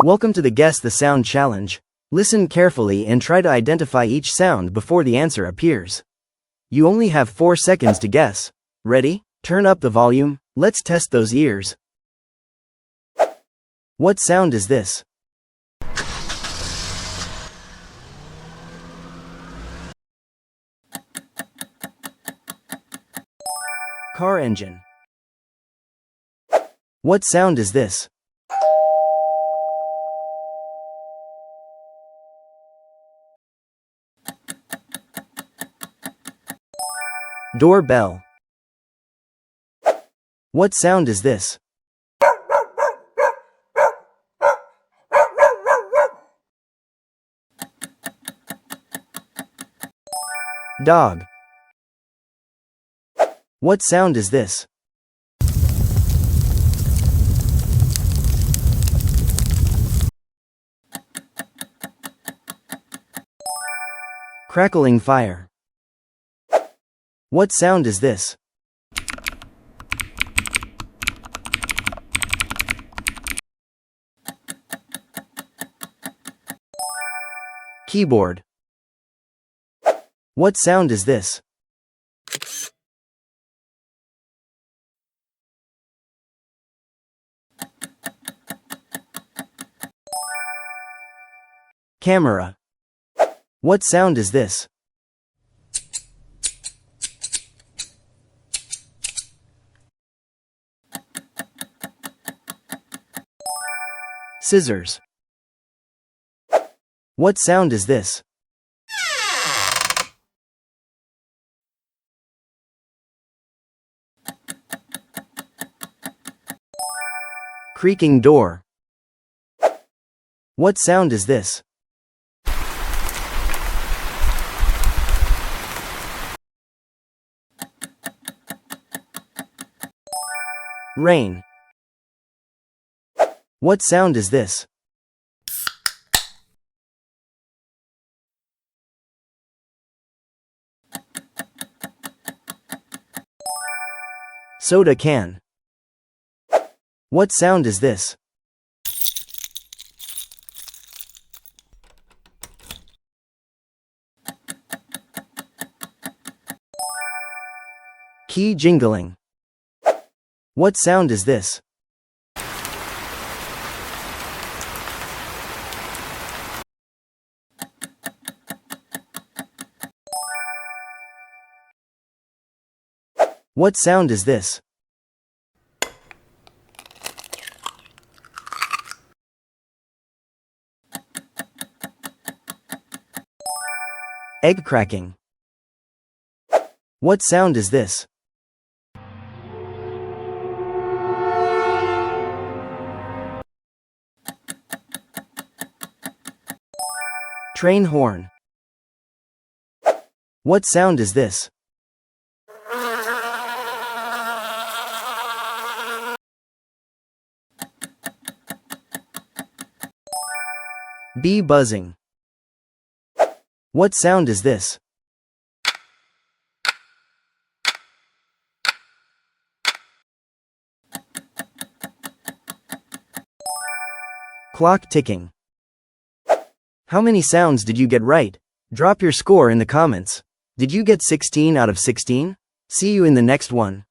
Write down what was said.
Welcome to the Guess the Sound Challenge. Listen carefully and try to identify each sound before the answer appears. You only have 4 seconds to guess. Ready? Turn up the volume. Let's test those ears. What sound is this? Car engine. What sound is this? Doorbell. What sound is this? Dog. What sound is this? Crackling fire. What sound is this? Keyboard. What sound is this? Camera. What sound is this? Scissors. What sound is this? Creaking door. What sound is this? Rain. What sound is this? Soda can. What sound is this? Key jingling. What sound is this? What sound is this? Egg cracking. What sound is this? Train horn. What sound is this? Bee buzzing. What sound is this? Clock ticking. How many sounds did you get right? Drop your score in the comments. Did you get 16 out of 16? See you in the next one.